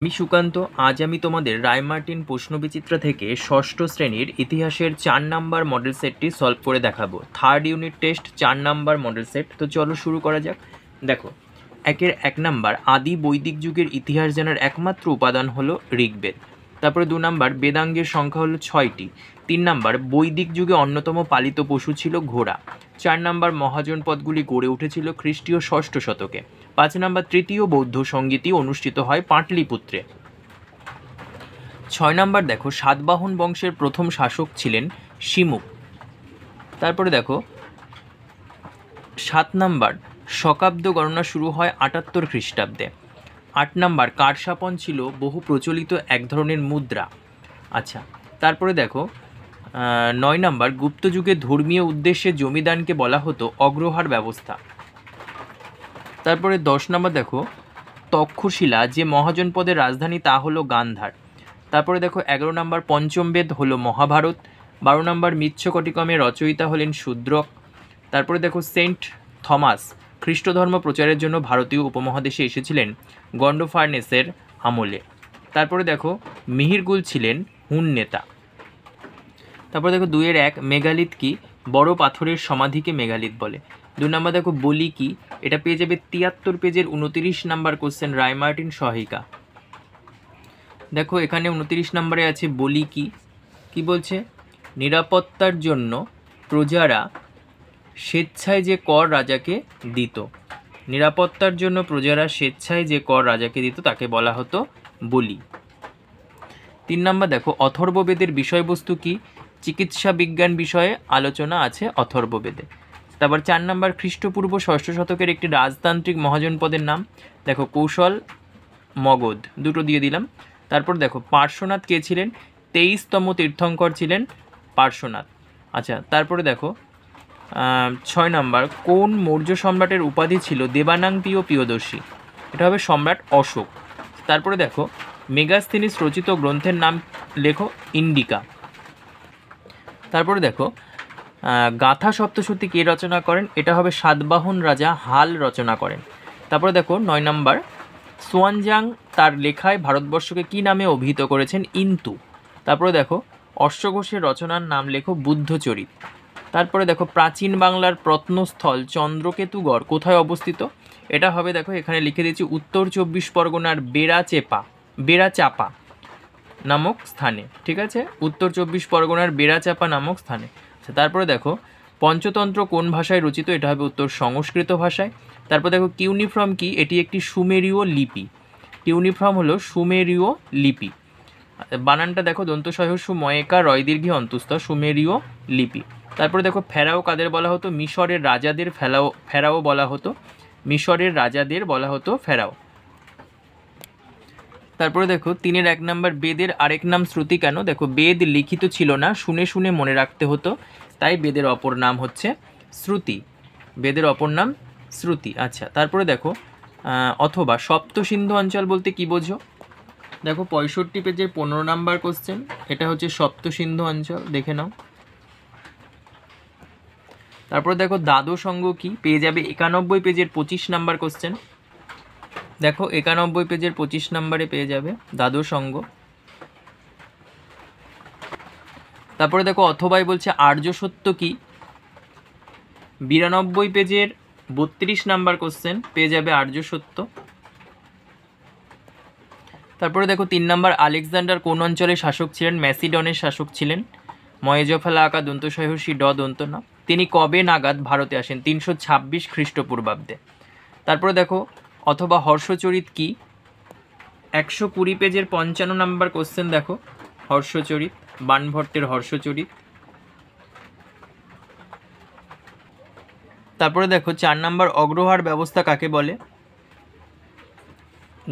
আমি সুকান্ত। আজ আমি তোমাদের রায়মার্টিন প্রশ্নবিচিত্রা থেকে ষষ্ঠ শ্রেণীর ইতিহাসের 4 নাম্বার মডেল সেটটি সলভ করে দেখাবো। Third unit test 4 number model set. তো চলো শুরু করা যাক। দেখো, 1 নাম্বার, আদি বৈদিক যুগের ইতিহাস জানার একমাত্র উপাদান হলো ঋগ্বেদ। তারপরে 2 নাম্বার, বেদাঙ্গের সংখ্যা হলো 6টি। 3 নাম্বার, বৈদিক যুগে অন্যতম পালিত পশু ছিল ঘোড়া। 4 নাম্বার, মহাজনপদগুলি গড়ে উঠেছিল খ্রিস্টীয় ষষ্ঠ শতকে। 5 নাম্বার, তৃতীয় বৌদ্ধ সঙ্গীতই অনুষ্ঠিত হয় পাটলিপুত্রে। 6 নাম্বার দেখো, সাতবাহন বংশের প্রথম শাসক ছিলেন শিমুক। তারপরে দেখো 7 নাম্বার, শকাব্দ গণনা শুরু হয় 78 খ্রিস্টাব্দে। 8 নাম্বার, কারসাপন ছিল বহু প্রচলিত এক ধরনের মুদ্রা। আচ্ছা, তারপরে দেখো 9 নাম্বার, গুপ্ত যুগে ধর্মীয় উদ্দেশ্যে জমিদানকে বলা হতো অগ্রহার ব্যবস্থা। তারপরে 10 নাম্বার দেখো, তক্ষশিলা যে মহাজনপদের রাজধানী তা হলো গান্ধার। তারপরে দেখো 11 নাম্বার, পঞ্চম বেদ হলো মহাভারত। 12 নাম্বার, মিচ্ছকটিকমের রচয়িতা হলেন শূদ্রক। তারপরে দেখো সেন্ট থমাস খ্রিস্ট ধর্ম প্রচারের জন্য ভারতীয় উপমহাদেশে এসেছিলেন গন্ডোফার্নেসের আমলে। তারপরে দেখো মিহিরগুল ছিলেন হুন নেতা। তারপরে দেখো 2-1, মেগালিথ কি? বড় পাথরের সমাধিকে মেগালিথ বলে। 2 নাম্বার দেখো, বলি কি? এটা পেয়ে যাবে 73 পেজের 29 নাম্বার কোশ্চেন, রায়মার্টিন সহায়িকা। দেখো এখানে 29 নম্বরে আছে বলি কি? কি বলছে? নিরাপত্তার জন্য প্রজারা স্বেচ্ছায় যে কর রাজাকে দিত। নিরাপত্তার জন্য প্রজারা স্বেচ্ছায় যে কর রাজাকে দিত তাকে বলা হতো বলি। 3 নাম্বার দেখো, অথর্ববেদের বিষয়বস্তু কি? চিকিৎসা বিজ্ঞান বিষয়ে আলোচনা আছে অথর্ববেদে। তারপর 4 নাম্বার, খ্রিস্টপূর্ব ষষ্ঠ শতকের একটি রাজতান্ত্রিক মহাজনপদের নাম। দেখো কৌশল, মগধ, দুটো দিয়ে দিলাম। তারপর দেখো পার্শ্বনাথ কে ছিলেন? 23তম তীর্থঙ্কর ছিলেন পার্শ্বনাথ। আচ্ছা, তারপরে দেখো 6 নাম্বার, কোন মৌর্য সম্রাটের উপাধি ছিল দেবানাংপিয় প্রিয়দর্শী? এটা হবে সম্রাট অশোক। তারপরে দেখো মেগাস্থিনিস রচিত গ্রন্থের নাম লেখো ইন্ডিকা। তারপরে দেখো গাথা সপ্তশতী কে রচনা করেন? এটা হবে সাতবাহন রাজা হাল রচনা করেন। তারপরে দেখো 9 নাম্বার, সোয়ানজাং তার লেখায় ভারতবর্ষকে কি নামে অভিহিত করেছেন? ইন্তু। তারপরে দেখো অশ্বঘোষের রচনার নাম লেখো বুদ্ধচরিত। তারপরে দেখো প্রাচীন বাংলার প্রত্নস্থল চন্দ্রকেতুগড় কোথায় অবস্থিত? এটা হবে, দেখো এখানে লিখে দিয়েছি, উত্তর 24 পরগনার বেড়াচাপা নামক স্থানে। ঠিক আছে, উত্তর 24 পরগনার বেড়াচাপা নামক স্থানে। আচ্ছা, তারপরে দেখো পঞ্চতন্ত্র কোন ভাষায় রচিত? এটা হবে উত্তর সংস্কৃত ভাষায়। তারপর দেখো কিউনিফর্ম কি? এটি একটি সুমেরীয় লিপি। কিউনিফর্ম হলো সুমেরীয় লিপি। বানানটা দেখো, দন্ত সহস্য ময়েকা রয় দীর্ঘী অন্তুস্থ, সুমেরীয় লিপি। তারপরে দেখো ফেরাও কাদের বলা হতো? মিশরের রাজাদের ফেরাও বলা হতো। মিশরের রাজাদের বলা হতো ফেরাও। তারপরে দেখো 3-1 নাম্বার, বেদের আরেক নাম শ্রুতি কেন? দেখো বেদ লিখিত ছিল না, শুনে শুনে মনে রাখতে হতো, তাই বেদের অপর নাম হচ্ছে শ্রুতি। বেদের অপর নাম শ্রুতি। আচ্ছা, তারপরে দেখো অথবা সপ্ত সিন্ধু অঞ্চল বলতে কি বোঝো? দেখো 65 পেজের 15 নাম্বার কোশ্চেন, এটা হচ্ছে সপ্ত সিন্ধু অঞ্চল, দেখে নাও। তারপরে দেখো দ্বাদশ অঙ্গ কি? পেয়ে যাবে 91 পেজের 25 নাম্বার কোশ্চেন। দেখো 91 পেজের 25 নাম্বারে পেয়ে যাবে দ্বাদশ অঙ্গ। তারপরে দেখো অথবাই বলছে আর্য সত্য কি? 92 পেজের 32 নাম্বার কোশ্চেন, পেয়ে যাবে আর্য সত্য। তারপরে দেখো 3 নাম্বার, আলেকজান্ডার কোন অঞ্চলের শাসক ছিলেন? ম্যাসিডনের শাসক ছিলেন। ময়েজফলা আঁকা দন্ত সহসী ড দন্ত না। তিনি কবে নাগাদ ভারতে আসেন? 326 খ্রিস্টপূর্বাব্দে। তারপরে দেখো অথবা হর্ষচরিত কি? 120 পেজের 55 নাম্বার কোশ্চেন, দেখো হর্ষচরিত, বাণভট্টের হর্ষচরিত। তারপরে দেখো 4 নাম্বার, অগ্রহার ব্যবস্থা কাকে বলে?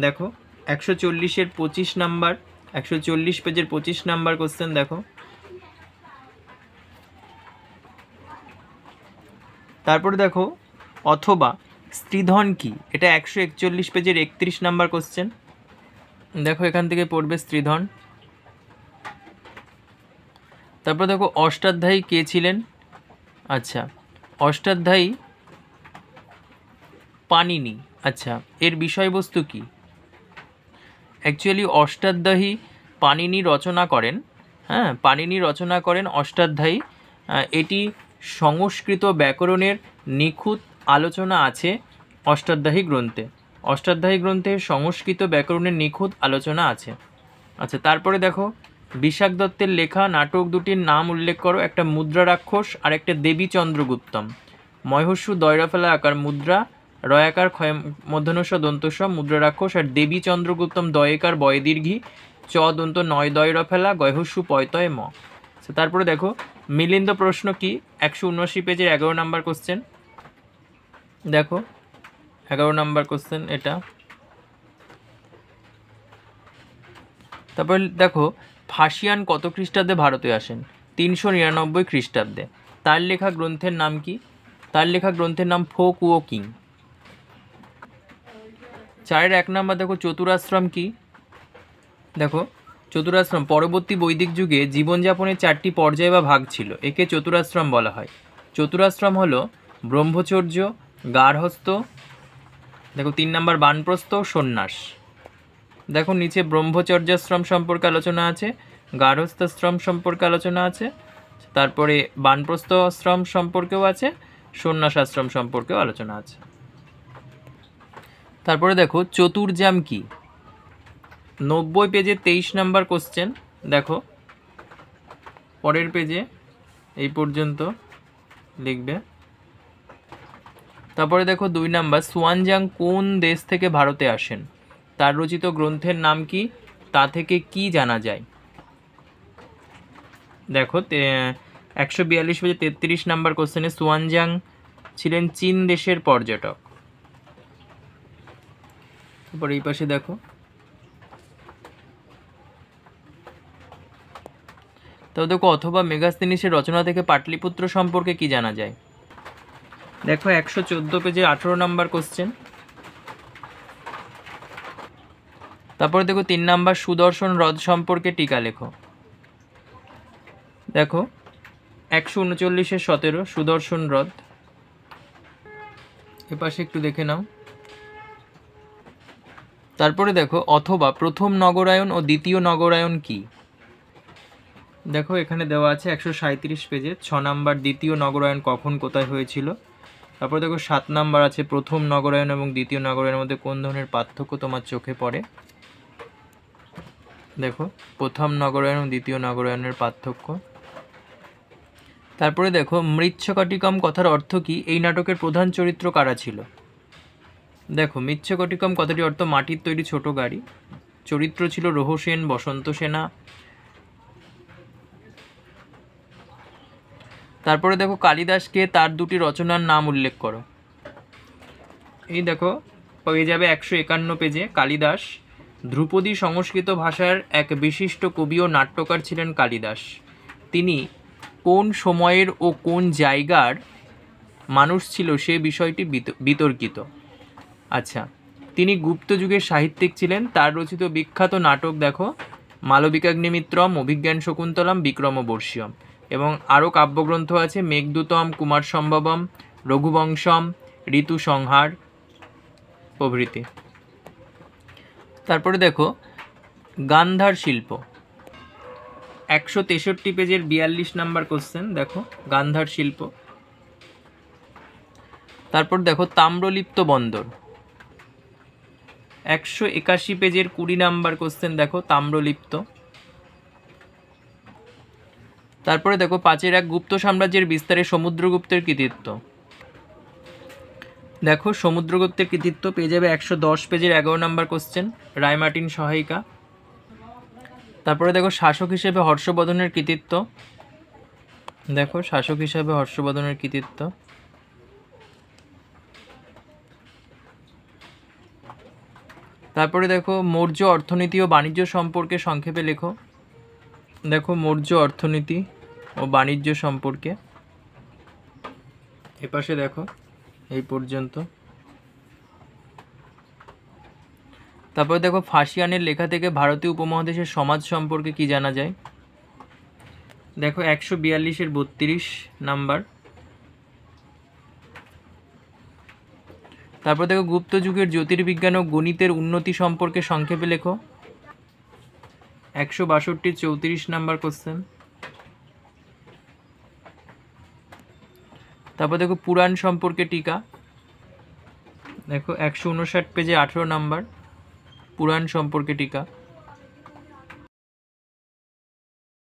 দেখো 140-এর 25 নাম্বার, 140 পেজের 25 নাম্বার কোশ্চেন, দেখো। তারপরে দেখো অথবা স্ত্রীধন কি? এটা 141 পেজের 31 নাম্বার কোশ্চেন, দেখো এখান থেকে পড়বে স্ত্রীধন। তারপর দেখো অষ্টাধ্যায়ী কে ছিলেন? আচ্ছা, অষ্টাধ্যায়ী পানিনি। আচ্ছা, এর বিষয়বস্তু কি? অ্যাকচুয়ালি অষ্টাধ্যায়ী পাণিনি রচনা করেন। হ্যাঁ, পাণিনি রচনা করেন অষ্টাধ্যায়ী। এটি সংস্কৃত ব্যাকরণের নিখুঁত আলোচনা আছে অষ্টাধ্যায়ী গ্রন্থে। অষ্টাধ্যায়ী গ্রন্থে সংস্কৃত ব্যাকরণের নিখুঁত আলোচনা আছে। আচ্ছা, তারপরে দেখো বিশাখ দত্তের লেখা নাটক দুটির নাম উল্লেখ করো। একটা মুদ্রা রাক্ষস আর একটা দেবী চন্দ্রগুপ্তম। ময়হস্যু দয়রা ফেলা আকার মুদ্রা, রয়াকার ক্ষয় মধ্যনস্য দন্তস্ব মুদ্রা রাক্ষস, আর দেবী চন্দ্রগুপ্তম দয়েকার বয় দীর্ঘী চ দন্ত নয় দয়রা ফেলা গয়হস্যু পয়তয় ম। তারপরে দেখো মিলিন্দ প্রশ্ন কি, 179 পেজের 11 নাম্বার কোশ্চেন। দেখো 11 নাম্বার কোশ্চেন এটা। তারপর দেখো ফাসিয়ান কত খ্রিস্টাব্দে ভারতে আসেন? 399 খ্রিস্টাব্দে। তার লেখা গ্রন্থের নাম কি? তার লেখা গ্রন্থের নাম ফোক ও কিং। 4-এর 1 নাম্বার দেখো চতুরাশ্রম কি? দেখো চতুরাশ্রম পরবর্তী বৈদিক যুগে জীবনযাপনের 4টি পর্যায় বা ভাগ ছিল, একে চতুরাশ্রম বলা হয়। চতুরাশ্রম হলো ব্রহ্মচর্য, গার্হস্থ, দেখো 3 নাম্বার বানপ্রস্থ, সন্ন্যাস। দেখো নিচে ব্রহ্মচর্যাশ্রম সম্পর্কে আলোচনা আছে, গার্হস্থ্যাশ্রম সম্পর্কে আলোচনা আছে, তারপরে বানপ্রস্থশ্রম সম্পর্কেও আছে, সন্ন্যাসাশ্রম সম্পর্কেও আলোচনা আছে। তারপরে দেখো চতুর্যাম কি? 90 পেজে 23 নাম্বার কোশ্চেন। দেখো পরের পেজে এই পর্যন্ত লিখবে। তারপরে দেখো 2 নাম্বার সুয়ানজাং কোন দেশ থেকে ভারতে আসেন? তার রচিত গ্রন্থের নাম কি? তা থেকে কি জানা যায়? দেখো 142 পেজে 33 নাম্বার কোশ্চেনে সুয়ানজাং ছিলেন চীন দেশের পর্যটক। তারপর এই পাশে দেখো, তাও দেখো অথবা মেগাস্তিনিসের রচনা থেকে পাটলিপুত্র সম্পর্কে কি জানা যায়? দেখো 114 পেজে 18 নাম্বার কোশ্চেন। তারপরে দেখো 3 নাম্বার সুদর্শন হ্রদ সম্পর্কে টিকা লেখো। দেখো 139-এর 17 সুদর্শন হ্রদ। এপাশে একটু দেখে নাও। তারপরে দেখো অথবা প্রথম নগরায়ণ ও দ্বিতীয় নগরায়ণ কি? দেখো এখানে দেওয়া আছে 137 পেজে 6 নাম্বার দ্বিতীয় নগরায়ণ কখন কোথায় হয়েছিল। তারপর দেখো 7 নাম্বার আছে প্রথম নগরায়ণ এবং দ্বিতীয় নগরায়ণের মধ্যে কোন ধরনের পার্থক্য তোমার চোখে পড়ে। দেখো প্রথম নগরায়ণ এবং দ্বিতীয় নগরায়ণের পার্থক্য। তারপরে দেখো মৃচ্ছকটিকম কথার অর্থ কি? এই নাটকের প্রধান চরিত্র কারা ছিল? দেখো মৃচ্ছকটিকম কথাটির অর্থ মাটির তৈরি ছোট গাড়ি। চরিত্র ছিল রোহসেন, বসন্ত সেনা। তারপরে দেখো কালিদাসকে তার দুটি রচনার নাম উল্লেখ করো। এই দেখো পেয়ে যাবে 151 পেজে। কালিদাস ধ্রুপদী সংস্কৃত ভাষার এক বিশিষ্ট কবি ও নাট্যকার ছিলেন কালিদাস। তিনি কোন সময়ের ও কোন জায়গার মানুষ ছিল সে বিষয়টি বিতর্কিত। আচ্ছা, তিনি গুপ্ত যুগের সাহিত্যিক ছিলেন। তার রচিত বিখ্যাত নাটক দেখো মালবিকাগ্নিমিত্রম, অভিজ্ঞান শকুন্তলম, বিক্রমবর্ষীয়ম, এবং আরও কাব্যগ্রন্থ আছে মেঘদূতম, কুমার সম্ভবম, রঘুবংশম, ঋতু সংহার প্রভৃতি। তারপরে দেখো গান্ধার শিল্প 163 পেজের 42 নাম্বার কোশ্চেন। দেখো গান্ধার শিল্প। তারপর দেখো তাম্রলিপ্ত বন্দর 181 পেজের 20 নাম্বার কোশ্চেন। দেখো তাম্রলিপ্ত। তারপরে দেখো 5-এর 1 গুপ্ত সাম্রাজ্যের বিস্তারে সমুদ্রগুপ্তের কৃতিত্ব। দেখো সমুদ্রগুপ্তের কৃতিত্ব পেয়ে যাবে 110 পেজের 11 নাম্বার কোশ্চেন, রায়মার্টিন সহায়িকা। তারপরে দেখো শাসক হিসেবে হর্ষবর্ধনের কৃতিত্ব। দেখো শাসক হিসেবে হর্ষবর্ধনের কৃতিত্ব। তারপরে দেখো মৌর্য অর্থনীতি ও বাণিজ্য সম্পর্কে সংক্ষেপে লেখো। দেখো মৌর্য অর্থনীতি ও বাণিজ্য সম্পর্কে এপাশে দেখো এই পর্যন্ত। তারপরে দেখো ফাসিয়ানের লেখা থেকে ভারতীয় উপমহাদেশের সমাজ সম্পর্কে কি জানা যায়? দেখো 142-এর 32 নাম্বার। তারপর দেখো গুপ্ত যুগের জ্যোতির্বিজ্ঞান ও গণিতের উন্নতি সম্পর্কে সংক্ষেপে লেখো। 162 34 নাম্বার কোশ্চেন। তারপর দেখো পুরাণ সম্পর্কে টিকা, দেখো 159 পেজে 18 নাম্বার পুরাণ সম্পর্কে টিকা।